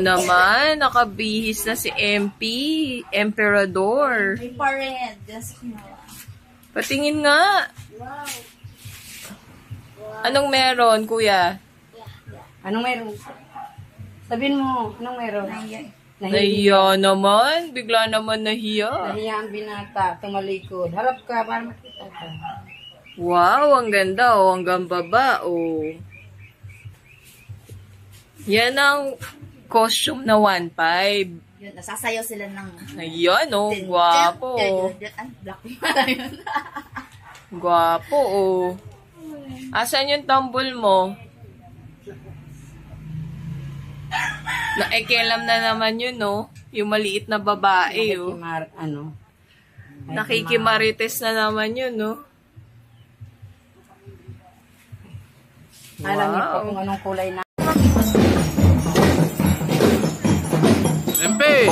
Naman, nakabihis na si MP, Emperador. May pa-red. Patingin nga. Wow. Anong meron, kuya? Anong meron? Sabihin mo, anong meron? Nahiya naman. Bigla naman nahiya. Nahiya ang binata, tumalikod. Harap ka para makita ka. Wow, ang ganda. Oh, hanggang baba. Oh. Yan ang costume na 1.5. Yun, nasasayaw sila ng... Ayan, oh. Gwapo. Gwapo, oh. Asan yung tumble mo? Naekelam na naman yun, no? Yung maliit na babae, oh. Nakikimarites na naman yun, no? Alam niyo po kung anong kulay na. MP!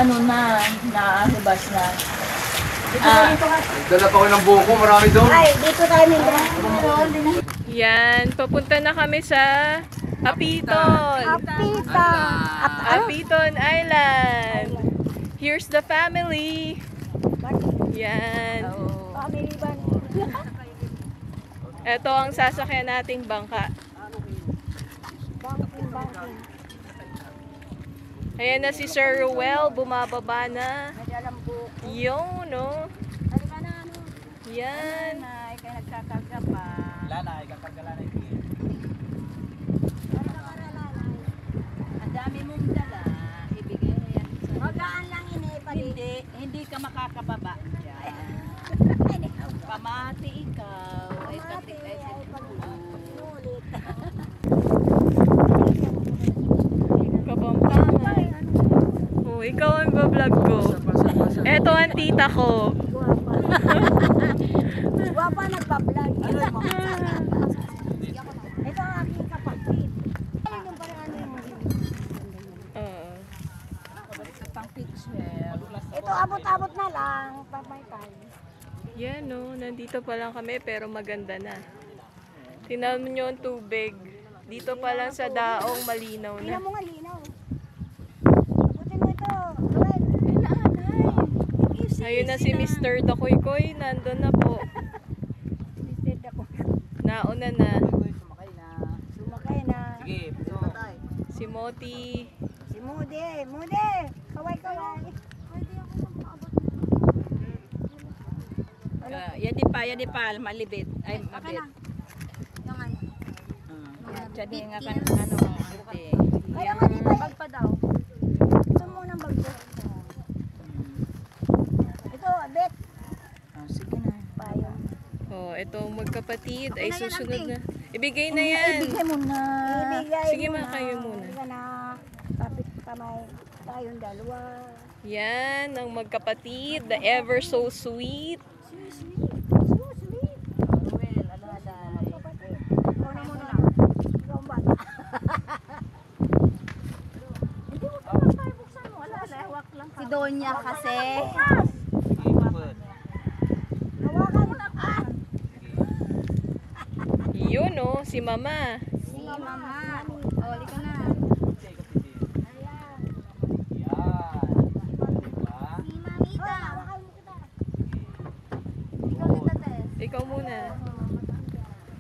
Ano na, naahibas na. Dala pa ko ng buko, marami doon. Ay, dito tayo nila. Yan, papunta na kami sa Apiton. Apiton Island. Here's the family. Yan. Ito ang sasakyan nating bangka. Ayan na si Sir Ruel, bumababa na. Yung, no? Yan. Kaya nagkakarga pa. Lalay, kakarga lalay. Ang dami mong dala, ibigay na yan. Magaan lang Hindi ka makakababa dyan. Pamati ikaw. Ay, pati Kabampangan. Oh, ikaw ang bablog ko. Eto ang tita ko. Guwapa nagpa-vlog. Ito ang aking kapatid. Yung parang ano yung pang picture. ito abot-abot na lang. Papay tayo. Yan, no. Nandito pa lang kami pero maganda na. Tingnan nyo ang tubig. Dito pa lang sa daong malinaw na. Tingnan mo nga linaw. Abutin mo ito. Ayun na si Mr. Dakoy-koy. Nandun na po. Mr. Dakoy. Nauna na. Sumakay na. Sige, Si Moti. Si Mude. Mude. Kaway-kaway. Yan di pa, malibit. Ay, mabit. Jadi nga kan ano, ante. Kaya nga di ba bag pa daw? Ito muna bag ko. Ito, bet. Sige na. Payo. Oh, itong magkapatid ay susunod na. Ibigay na yan. Ibigay mo na. Sige, kayo muna. Ibigay na. Kapit kamay tayong dalawa. Yan, ang magkapatid. The ever so sweet. Si Donya kasi. Yun, oh, si Mama. Si Mama. Oh, liko na. Si Mamita. Ikaw muna.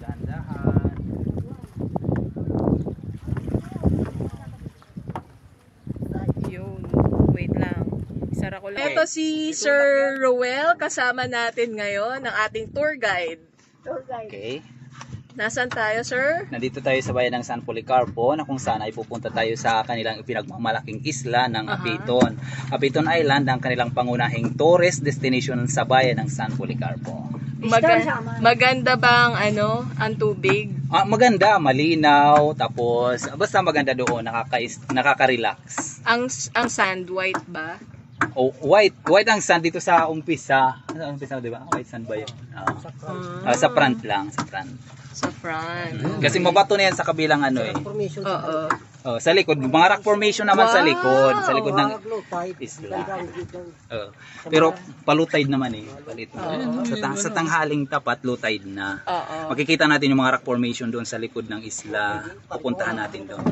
Dahan-dahan. Yun. Wait lang. Isara ko lang. Ito si Sir Ruel. Kasama natin ngayon ng ating tour guide. Okay. Nasaan tayo, sir? Nandito tayo sa bayan ng San Policarpo na kung saan ay pupunta tayo sa kanilang ipinagmamalaking isla ng Apiton. Apiton Island ang kanilang pangunahing tourist destination sa bayan ng San Policarpo. Maganda bang ang tubig? Maganda, malinaw, tapos basta maganda doon, nakaka-relax. Ang sand white ba? Oh, white ang sand dito sa umpisa. Sa umpisa, 'di ba? White sand ba 'yun? Sa front lang, sa front. Sa front. Kasi mabato na yan sa kabilang Oo. Oh, sa likod, mga rock formation naman sa likod ng isla. Pero low tide naman sa tanghaling tapat low tide na. Makikita natin yung mga rock formation doon sa likod ng isla. Pupuntahan natin doon.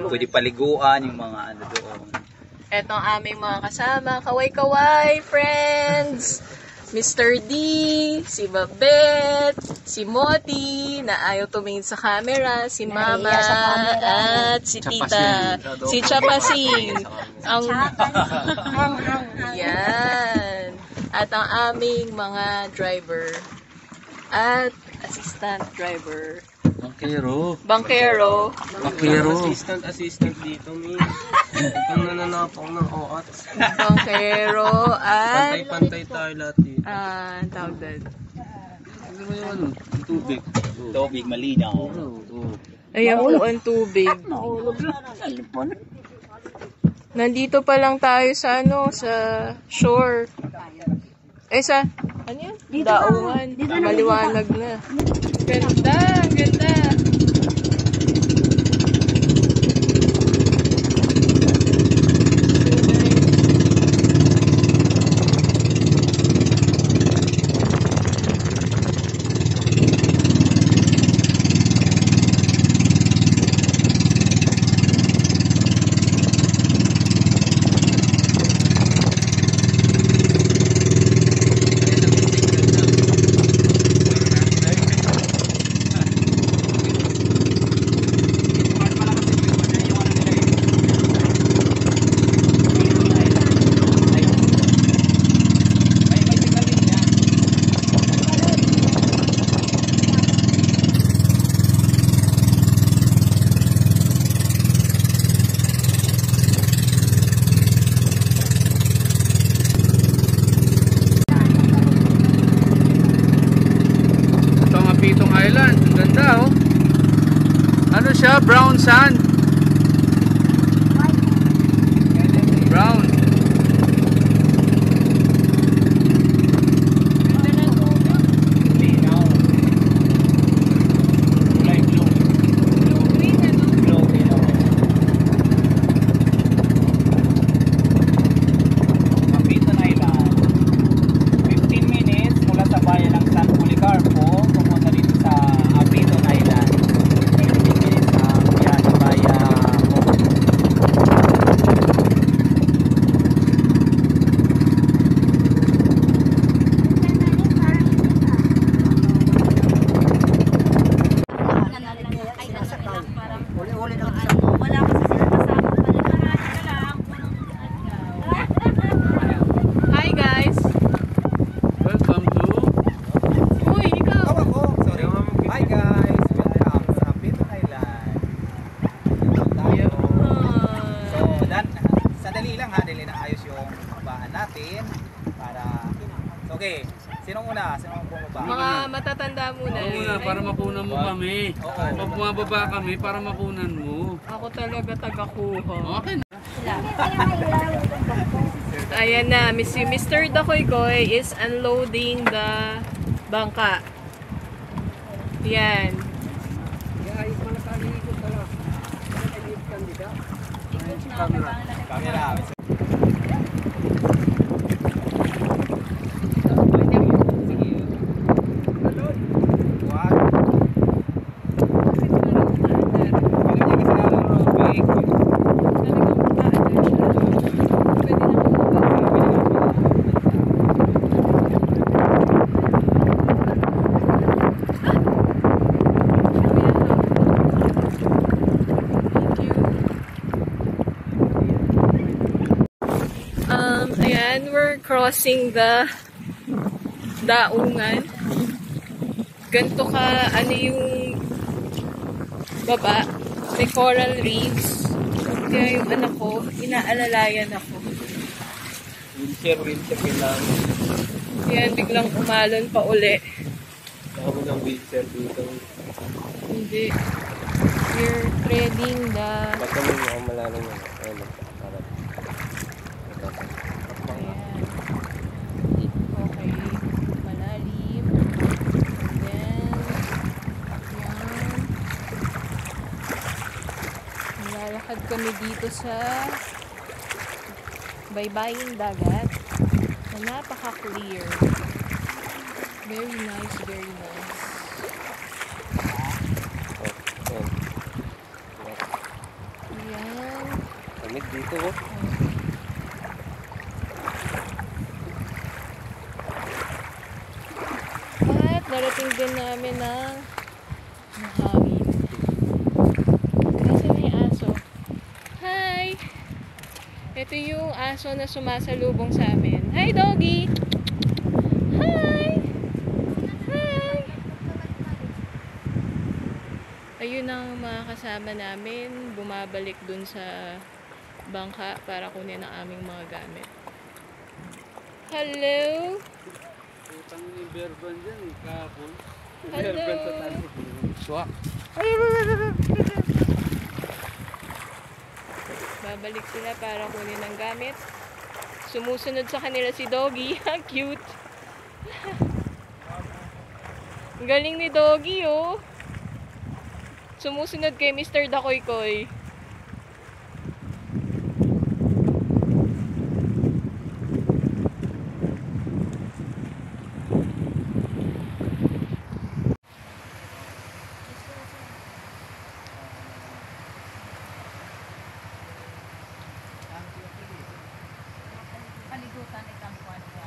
Pwede paliguan yung mga doon. Ito ang aming mga kasama, kaway-kaway friends. Mr. D, si Babette, si Moti, na ayaw tumingin sa camera, si Mama, at si Tita, si Chapasing. Yan. At ang aming mga driver at assistant driver. Bankero. Assistant dito, mi. Ang nananapang ng oat. Bankero at Pantay-pantay tayo lahat dito. tawag doon. Ano mo yun? Tubig. Tubig malinaw. Ayan po ang tubig. Nandito pa lang tayo sa sa shore. Ano yan? Daungan. Maliwanag na. Ganda, ganda. Pitong Island, ang ganda oh. Ano siya? Brown sand. Brown. Okay, sinong una? Sinong bumaba? Mga matatanda muna. Oo nga, para mapunan mo kami. Pag bumababa kami, para mapunan mo. Ako talaga taga-kuha. Okay na. Ayan na, si Mr. Dakoy-Koy is unloading the bangka. Yan. Camera. Ayan, we're crossing the daungan. Ganto ka, yung baba, may coral reefs. Kaya yung anak ko, inaalalayan ako. Winter kailangan. Yan, biglang umalon pa uli. Baka mo ng wheelchair dito. Hindi. We're treading the... Baka mo mukhang malalim yun. Ayun, parang. Ayan. Okay. Malalim. Then, yan. Lalakad kami dito sa baybaying dagat na napaka-clear. Very nice, very nice. Ayan. Lamig dito, oh. At narating din namin ng mahangin. Kasi may aso. Hi! Ito yung aso na sumasalubong sa amin. Hi, doggy! Hi! Hi! Ayun ang mga kasama namin. Bumabalik dun sa bangka para kunin ang aming mga gamit. Hello! Utang ni Berban dyan, kahapon. Hello! Swak. Babalik sila para kunin ang gamit. Sumusunod sa kanila si Doggy. Ang cute. Ang galing ni Doggy, oh. Sumusunod kay Mr. Dakoy-koy. Paligutan itang kwan sa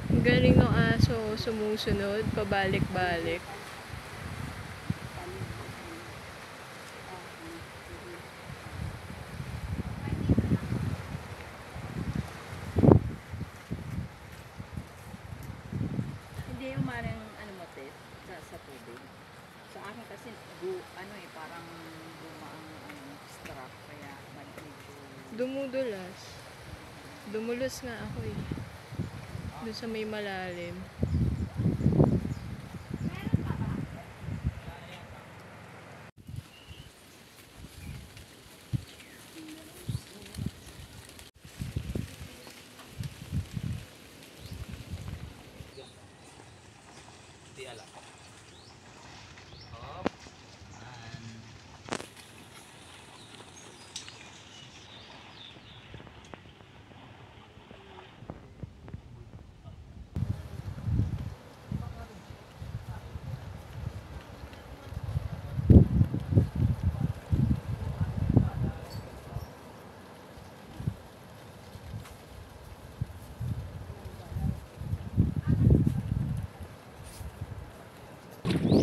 Ang galing ng aso, sumusunod, pabalik-balik. Hindi yung marang ano mo te sa tubig. Sa akin kasi parang gumaang strap kaya medyo Dumudulas. Dumulos nga ako eh. Doon sa may malalim.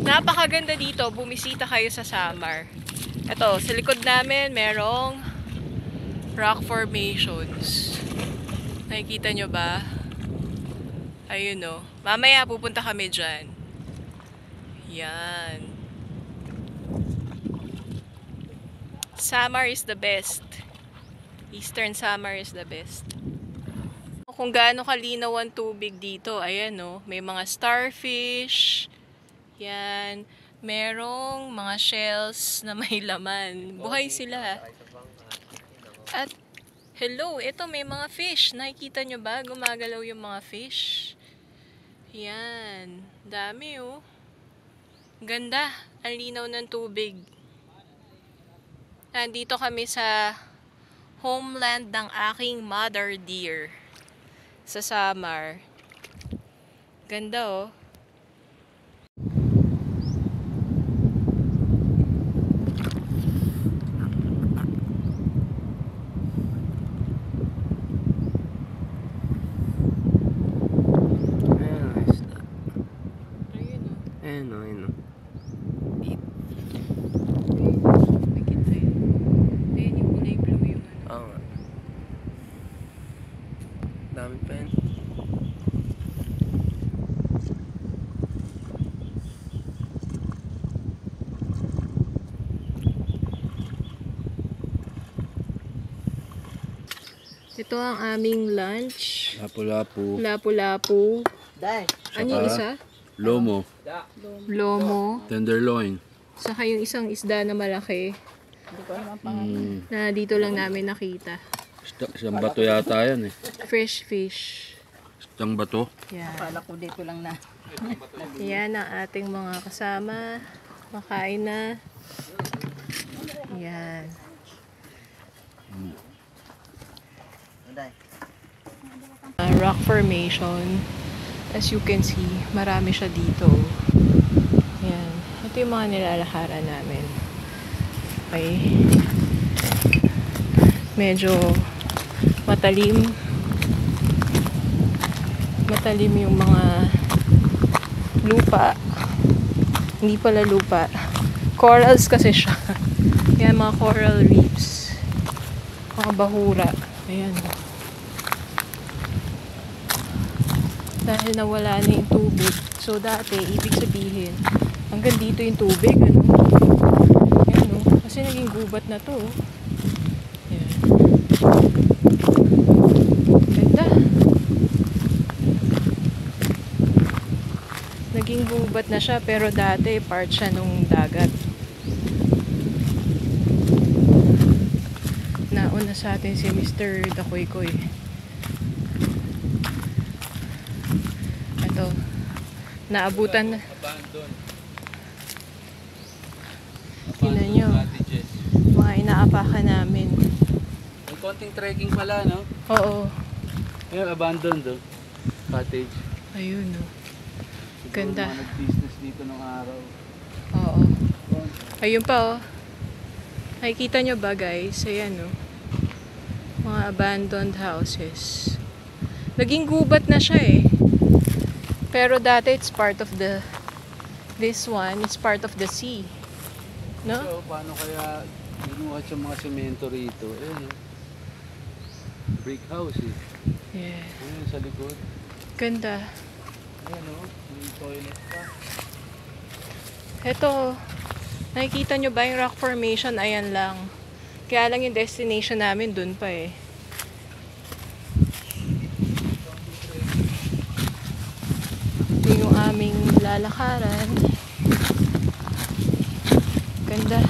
Napakaganda dito, bumisita kayo sa Samar. Ito, sa likod namin merong rock formations. Nakikita nyo ba? Ayun o. Mamaya pupunta kami dyan. Yan. Samar is the best. Eastern Samar is the best. Kung gaano kalinaw ang tubig dito, ayan o. May mga starfish. Yan. Merong mga shells na may laman. Buhay sila. At, hello, ito may mga fish. Nakikita nyo ba? Gumagalaw yung mga fish. Yan. Dami oh. Ganda. Ang linaw ng tubig. Nandito kami sa homeland ng aking mother deer. Sa Samar. Ganda oh. Ayun o, ayun o. Nakita yun. Ayun yung kulay blue yung ano. Oo nga. Dami pa yun. Ito ang aming lunch. Lapu-lapu, Lapu-lapu. Ano yung isa? lomo, Lomo. tenderloin. Saka yung isang isda na malaki na dito lang namin nakita. Isang bato yata yan eh. Fresh fish. Isang bato. Yan. Akala ko dito lang na. Yan ang ating mga kasama. Makain na. Yan. Rock formation. As you can see, marami siya dito. Yan. Ito yung mga nilalakaran namin. Okay. Medyo matalim. Matalim yung mga lupa. Hindi pala lupa. Corals kasi siya. Yan, mga coral reefs. Mga bahura. Ayan. Dahil nawala na yung tubig. So, dati, ibig sabihin, hanggang dito yung tubig, ano? Yan, no? Kasi naging gubat na to. Yan. Ganda. Naging gubat na siya, pero dati, part siya nung dagat. Nauna sa atin si Mr. Dakoy-koy. Ito, naabutan na. Tingnan nyo, mga inaapakan namin. May konting trekking pala, no? Oo, Ayun, abandoned, oh. Cottage. ayun no. Siguro Ganda. mga nag-business dito ng araw. Oo. Ayun pa oh. Nakikita nyo ba guys? Ayan no. Mga abandoned houses. Naging gubat na siya eh. Pero dati it's part of the, this one is part of the sea. No? So, paano kaya binuhat yung mga semento rito? Ayun, oh. Brick house, eh. Yeah. Ayun, sa likod. Ganda. Ayun, oh. May toilet pa. Ito, nakikita nyo ba yung rock formation? Ayan lang. Kaya lang yung destination namin dun pa eh. Ito yung aming lalakaran. Ganda.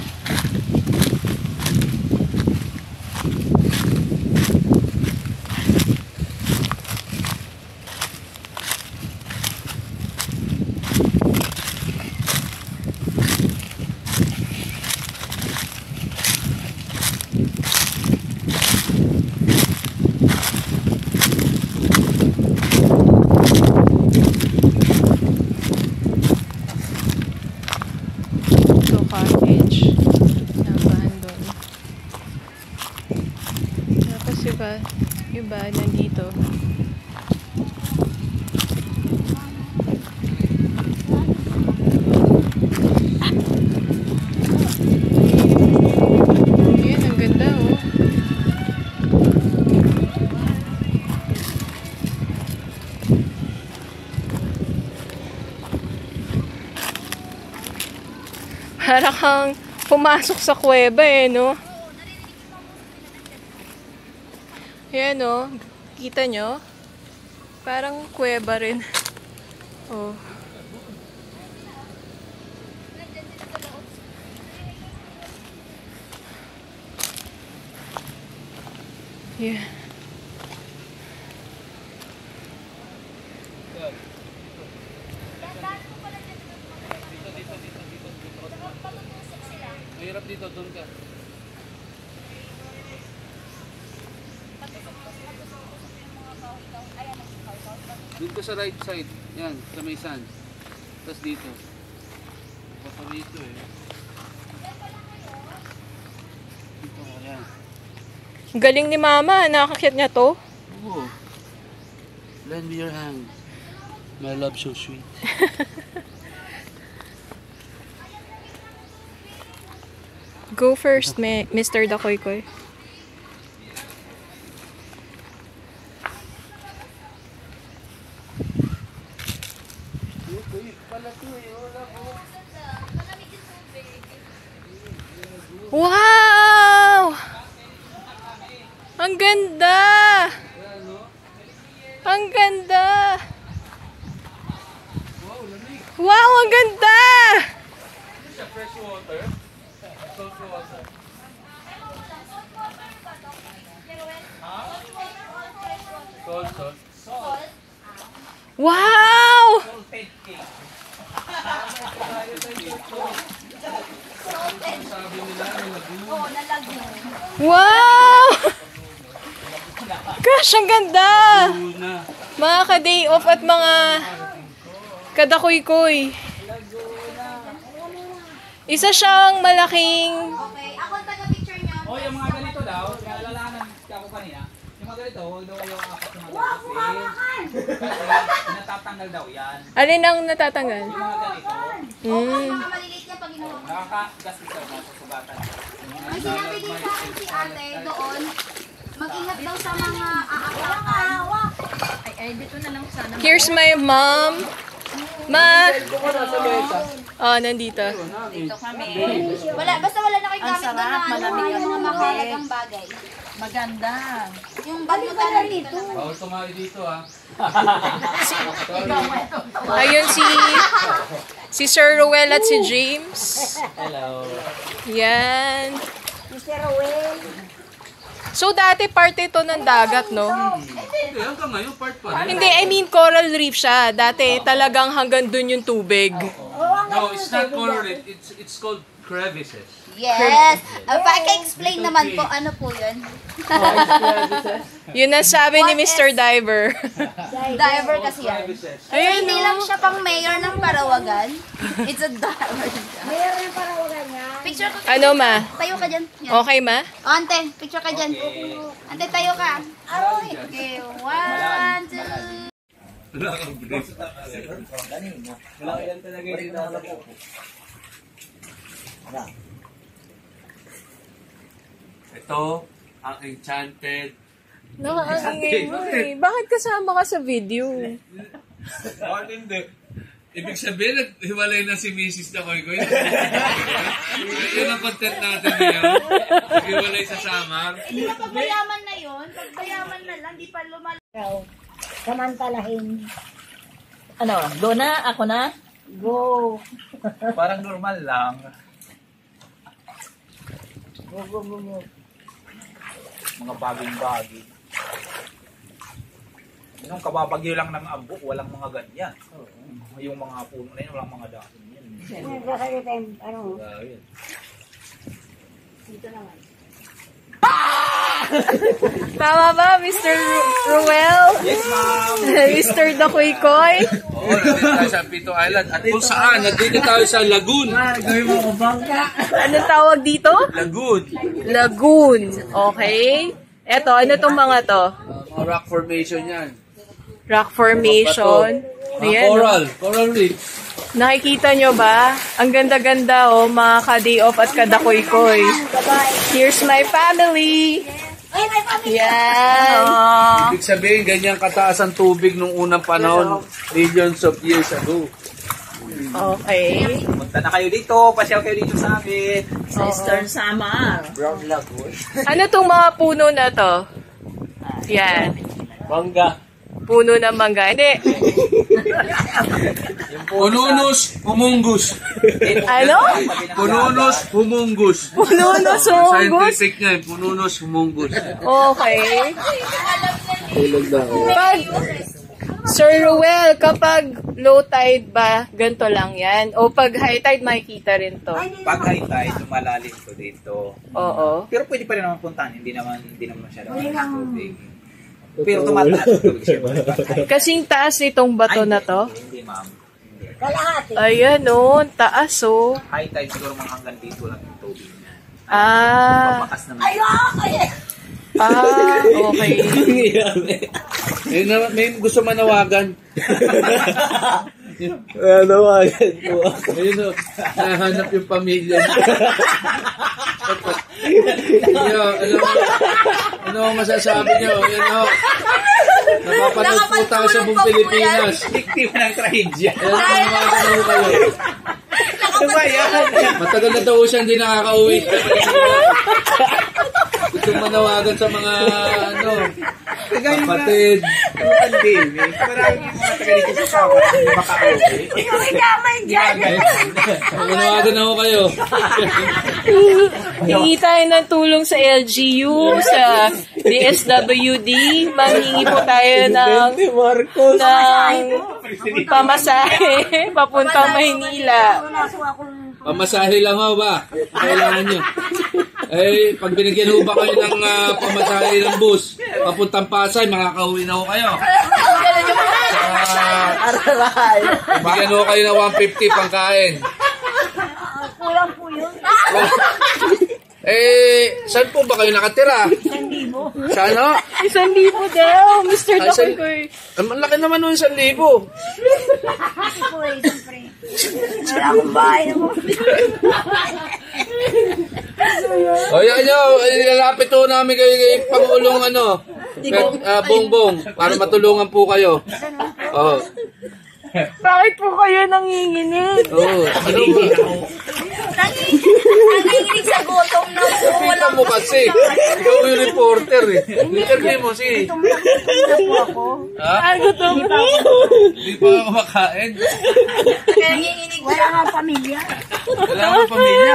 Ito cottage na abandon. Tapos iba nandito. Ayan, ang ganda oh. Para kang pumasok sa kuweba eh, no? Ayan, no? Kita nyo? Parang kuweba rin. Oh. Yeah. Mahirap dito, doon ka. Dito sa right side, yan, sa may sand. Tapos dito. Baka dito eh. Dito, yan. Galing ni Mama, nakakit niya to. Oo. Lend me your hand. My love so sweet. Go first, Mr. Dakoy-koy. Wow! Ang ganda! Ang ganda! Wow, ang ganda! Fresh water. Salt water. Salt. Wow! Wow! Gosh, ang ganda! Mga ka-day off at mga kadakoy-koy. Isa siyang malaking... Okay, ako taga-picture niyo. O, yung mga ganito daw, naalalahanan ako kanina, yung mga ganito, huwag daw kayo apat na kasi natatanggal daw yan. Alin ang natatanggal? Yung mga ganito, Baka maliliit niya pag inuha. nakakagastos daw mga susubatan. May sinabi din sa akin si ate doon, mag-ingat daw sa mga aawak. Ay, dito na lang sana. Here's my mom. Ma! Oh, nandito. Dito kami. Basta wala na kayo Ang gamit doon sarap, na malamig yung ang mga tubig. mahalagang bagay. Maganda. Yung balutan nandito naman. Bawal tumayo dito ah. Ayun si Sir Ruel at si James. Hello. Yan. So, dati part ito ng dagat, no? Hindi, hanggang ngayon part pa rin. Hindi, I mean coral reef siya. Dati talagang hanggang dun yung tubig. No, it's not coral reef. It's called crevices. Yes! Paka-explain naman po, ano po yun? Yun ang sabi ni Mr. Diver. Diver kasi yan. Crevices. Ayun, Hindi lang siya pang mayor ng Parawagan. It's a diver. Mayor ng Parawagan yan. Picture ko. Ano, ma? Tayo ka dyan. Yan. Okay, ma? O, ante, picture ka dyan. Ante, tayo ka. Okay, 1, 2. Ito, ang enchanted. Nakakaingay mo eh. Bakit kasama ka sa video? Bakit hindi? Ibig sabihin, naghiwalay na si Mrs. Dakoy-koy. Yun ang content natin ngayon. Naghiwalay sa Samar. Hindi ba pagbayaman na yun? Pagbayaman na lang, di pa lumalaw. Samantalahin. Ano, go na? Ako na? Go. Parang normal lang. Go. Mga baging-bagi. Nung kababagyo lang ng ambok, walang mga ganyan. Yung mga puno na yun, walang mga dahon yan. Dito naman. Tama ba, Mr. Ruel? Yes, ma'am! Mr. Dakoy-koy? Oo, nandito tayo sa Pito Island. At kung saan, nandito tayo sa Lagoon. Ano tawag dito? Lagoon. Lagoon. Okay. Eto, ano tong mga to? Mga rock formation yan. Rock formation. Mga Ayan, coral. Coral reef. nakikita nyo ba? Ang ganda-ganda, oh, mga ka-day off at kadakoy-koy. Here's my family. Yan. Ibig sabihin, ganyan kataas ang tubig nung unang panahon, millions of years ago. Okay. Punta na kayo dito, pasyaw kayo dito sa amin. Sa Eastern Samar. Ano tong mga puno na to? Yan. Mangga. Puno ng mangga. Hindi. Pununos humungus. Ano? Pununos humungus. Puno na sunggus. Scientific nga eh, pununos humungus. Okay. Pag, Sir Ruel, kapag low tide ba, ganito lang yan? O pag high tide, makikita rin to? Pag high tide, lumalalim to dito. Oo. Pero pwede pa rin naman puntahan, hindi naman masyadong tubig. Pero tumataas ang tubig siya. Kasing taas itong bato na to? Hindi, ma'am. Hindi. Ayan o, taas o. High tide siguro mga hanggang dito lang yung tubig niya. Ah, Papakas naman. okay. May gusto manawagan. Nawagan po. Ayun o, nahanap yung pamilya. Ano ang masasabi nyo? Yan o. Napapanood po tayo sa buong Pilipinas. Biktima ng trahedya. Ayan, ano kayo? Matagal na daw siya hindi nakaka-uwi. Gusto manawagan sa mga kapatid. Maraming mga taga dito sa Sawa na makauwi. Manawagan ako kayo. Hingi tayo ng tulong sa LGU, sa DSWD. Manghingi po tayo ng pamasahe papuntang Maynila. Pamasahe lang ho ba? Kailangan nyo. Eh, pag binigyan ho ba kayo ng pamasahe ng bus, papuntang Pasay, makakauwi na ho kayo. Bigyan ho kayo ng 150 pangkain. Kulang po yun. Eh, saan po ba kayo nakatira? 1,000. Sa ano? 1,000 daw, Mr. Dakoy. Ang laki naman nun, 1,000. Kasi po siyempre. Wala akong bahay mo. O yan nyo, nilalapit ho namin kayo kay Pangulong Bongbong para matulungan po kayo. Oh. Bakit po kayo nanginginig? Oh. Nanginginig sa gutom na po. Kita mo kasi. Ikaw yung reporter eh. Interview mo si. Ha? Gutom. Hindi pa ako makain. Nanginginig. Wala nga pamilya. Wala akong pamilya.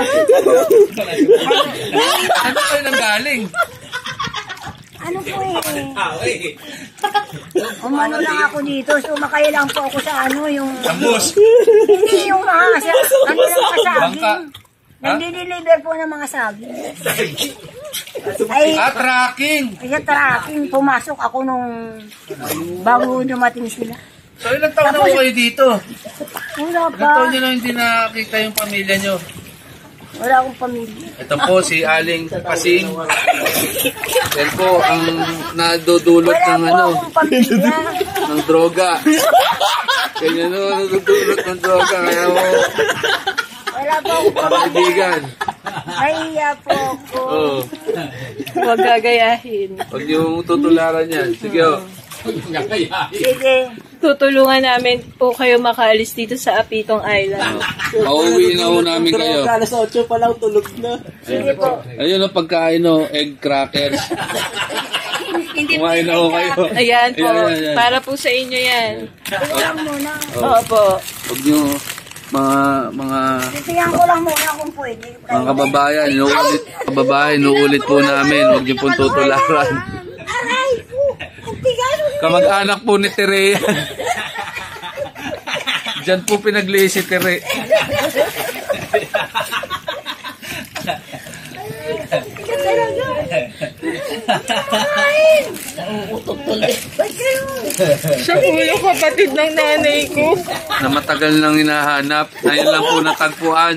Ano kayo nang galing? Ano po umano lang ako dito. Sumakay lang po ako sa yung... Ambos. Hindi yung mga ano lang kasaging. Bangka. Nagdi-deliver po ng mga saging. Ay, Tracking. sa tracking, pumasok ako nung bago dumating sila. So ilang taon na kayo dito? Wala Ilang taon pa. nyo na hindi nakakita yung pamilya nyo? Wala akong pamilya. Ito po si Aling Pasing. Yan po ang nadudulot Wala ng po akong pamilya. ng droga. Kanya nadudulot ng droga. Kaya mo, Wala po akong pamilya. kaibigan. Nahiya po ako. Oh, Huwag gagayahin. huwag niyo tutularan yan. Sige oh. Sige. Tutulungan namin po kayo makaalis dito sa Apitong Island. Pauwi na ho namin kayo. Alas 8 pa lang, tulog na. Sige po. Ayun ang pagkain no, egg crackers. Kumain na ho kayo. Ayan po, Ayan. para po sa inyo yan. Sige lang muna. Opo. Huwag niyo mga Titiyan ko lang muna kung pwede. mga kababayan, inuulit po namin. Huwag niyo pong tutularan. Aray po. Ang tigas. Kamag-anak po ni Tere. Diyan po pinagli si Tere. Siya po yung kapatid ng nanay ko. Na matagal nang hinahanap. Ngayon lang po natagpuan.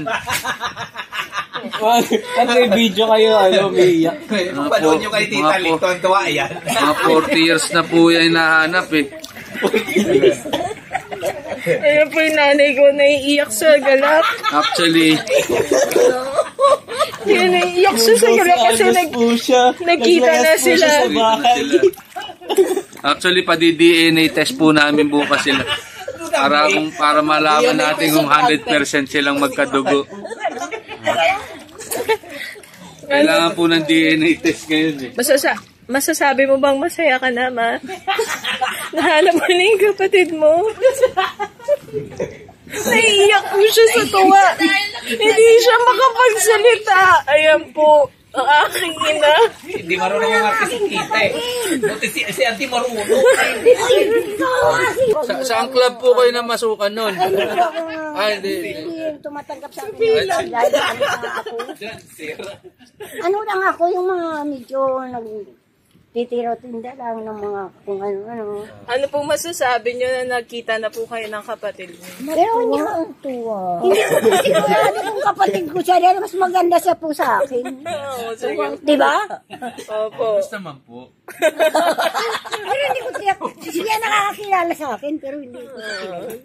Ano may video kayo, umiiyak. Panood nyo kay Tita Linton, tuwa yan. Mga 40 years na po yan hinahanap eh. Ayun po yung nanay ko naiiyak sa galak. Actually, Kaya naiiyak siya sa galak kasi nagkita na sila. actually pa-DNA test po namin bukas sila. Para malaman natin kung 100% silang magkadugo. Kailangan po ng DNA test ngayon eh. Masasabi mo bang masaya ka na, ma? Nahanap mo na yung kapatid mo? Naiiyak po siya sa tuwa. Hindi siya makapagsalita. Ayan po, ang aking ina. Hindi marunong yung artist-kita eh. Buti si Auntie marunong. Saan club po kayo na masukan nun? Hindi. Tumatanggap sa akin. Dahil ano nga ako. Ano lang ako yung mga medyo titiro-tinda lang ng mga kung ano. Ano pong masasabi niyo na nagkita na po kayo ng kapatid niyo? Pero hindi ang tuwa. Hindi ko sigurado kung kapatid ko siya. Dahil mas maganda siya po sa akin. Oo, sige. Diba? Opo. Basta man po. Pero hindi ko siya nakakakilala sa akin. Pero hindi ko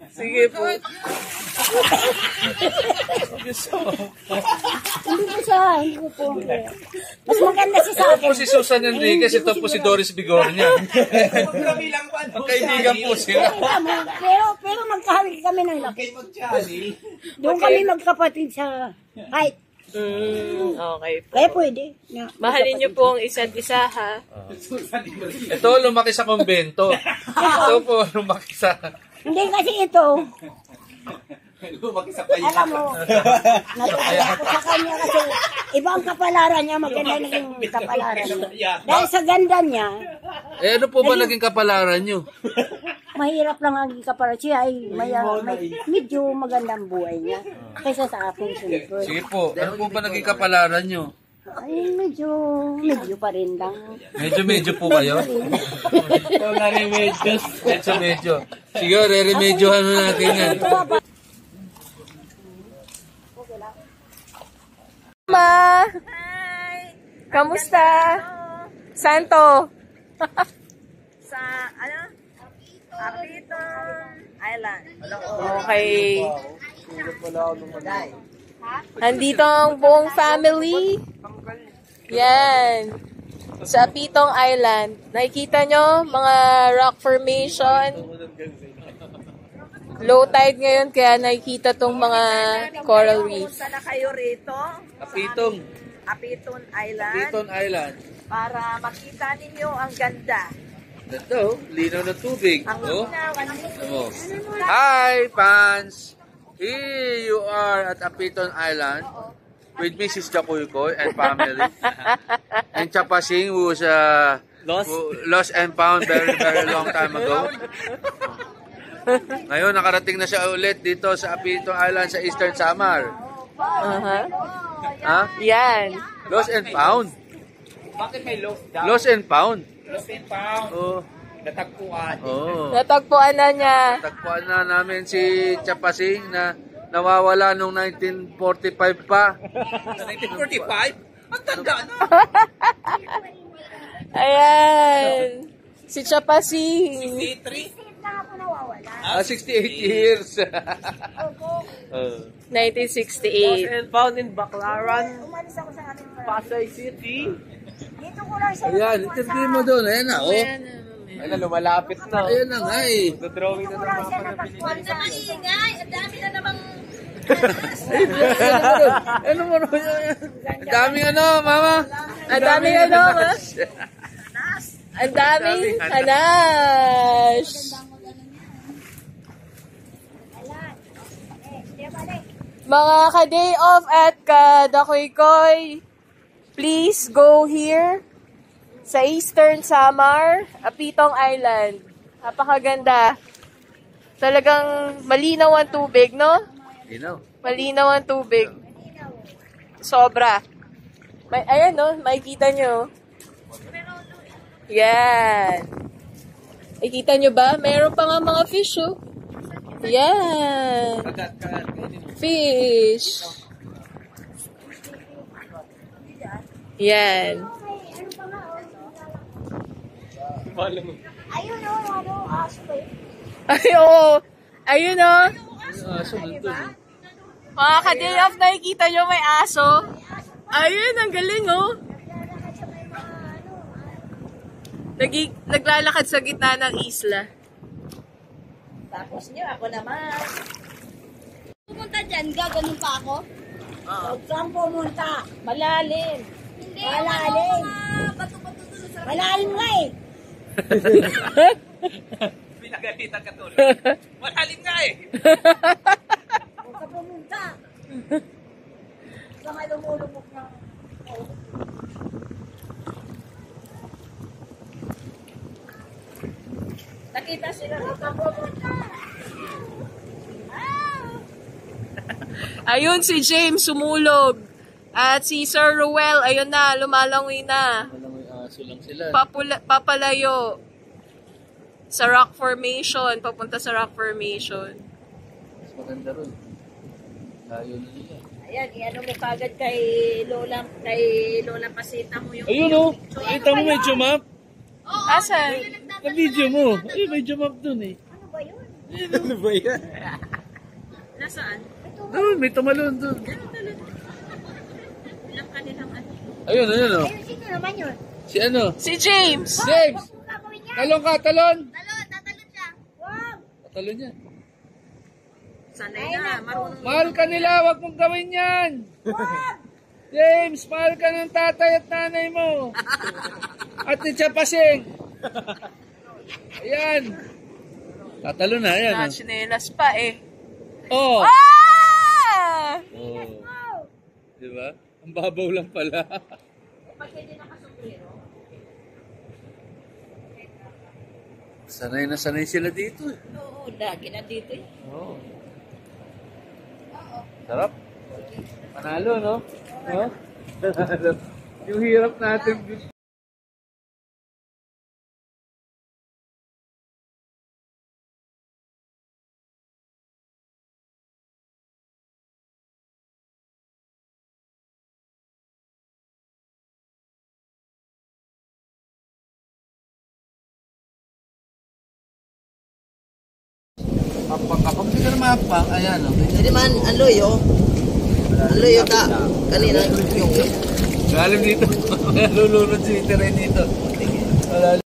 Sige po. Hindi ko siya hindi ko po. Mas maganda si sa Ito po si Susan Enriquez, ito po si Doris Bigornia. Magkaibigan po sila. Pero magkahalik kami ng laki. Doon kami magkapatid sa height. Okay po. Kaya pwede. Mahalin niyo po ang isa't isa, ha? Ito, lumaki sa kumbento. Ito po, lumaki sa... Hindi kasi ito. Alam mo, natutuwa ako sa kanya kasi iba ang kapalaran niya, maganda naging kapalaran niya. Dahil sa ganda niya, ano po ba naging kapalaran nyo? mahirap lang ang kapalaran. Siya ay medyo magandang buhay niya kaysa sa akin. Siyempre. Sige po, ano po ba naging kapalaran nyo? Ay, medyo pa rin lang. Medyo po kayo? Medyo. Sige, re-remedyohan mo natin yan. Ma! Kamusta? Santo? Sa, Apiton Island. Okay. Andito ang buong family. Yan. Sa Pitong Island. Nakikita nyo mga rock formation. Low tide ngayon kaya nakikita tong mga coral reef. Punta na kayo rito. Apiton Island. Para makita ninyo ang ganda. Ito, linaw ng tubig. Ang linaw, Hi, fans! Here you are at Apiton Island with Mrs. Chakuykoy and family. And Chapasing who was lost and found very, very long time ago. Ngayon, nakarating na siya ulit dito sa Apiton Island sa Eastern Samar. Ha? Yan. Lost and found. Bakit may lost down? Lost and found. Lost and found. Oh. Natagpuan. Oh. Natagpuan na niya. Tagpuan na namin si Chapasing na nawawala nung 1945 pa. 1945? Ang tanda na. Ayan. Si Chapasing. 63? 68 years. 1968. And found in Baclaran, Pasay City. Ayan, interview mo doon. Ayan na, oh. Ay na, lumalapit na. Ayan na nga eh. Drawing na ng mga panabilis. Huwag na maingay. Ang dami na namang... Ano mo naman? Ang daming ano, mama. Ang daming ano, ma? Ang daming hanash. Mga ka-day off at ka-dakoy-koy, please go here sa Eastern Samar, Apitong Island. Napakaganda. Talagang malinaw ang tubig, no? Malinaw ang tubig. Sobra. Ayan, no? Makikita nyo. Yan. Makikita nyo ba? Meron pa nga mga fish, oh. Yan. Fish. Yan. Ayun o, aso ba yun? Ay, oo. Ayun, oh. Mga ka-day off, nakikita nyo may aso. Ayun, ang galing, oh. Naglalakad sa gitna ng isla. Tapos nyo, ako naman. Pumunta dyan, gaganon pa ako? Huwag kang pumunta. Malalim. Hindi, Malalim. bato-bato doon sa Malalim nga eh. Pinagalitan ka tuloy. Malalim nga eh. Huwag ka pumunta. Huwag ka malumulumok na. Nakita sila rito. Ayun, si James sumulog. At si Sir Ruel, ayun na, lumalangoy na. Aso lang sila. Papalayo. Sa rock formation. Papunta sa rock formation. Mas maganda ron. Layo na nila. Ayan, iano mo kagad kay Lola Pasita mo yung... Ayun o. Kita mo may jumap. Asan? Sa video mo. Ay, may jumap dun eh. Ano ba yan? Nasaan? Doon, may tumalon dun. Ayun, oh. Ayun, sino naman yun? Si ano? Si James! James! Huwag mo gagawin yan. Talon ka, talon! Tatalon siya. Wag. Talon niya. Sanay na, marunong. Mahal ka nila, wag mong gawin yan! James, mahal ka ng tatay at nanay mo! At ni Chapasing! Ayan! Tatalon na, ayan. Nachinelas pa eh. Oh! Ah! Oh. Diba? Ang babaw lang pala. Sanay na sanay sila dito eh. Oo, lagi na dito eh. Oo. Sarap. Panalo, no? No? Panalo. Yung hirap natin. Kapag hindi ka na mapang, ayan, no? Hindi man, aloy, oh. Aloy, ka. Kanina, yung Galing dito. Lulunod si Tere dito. Wala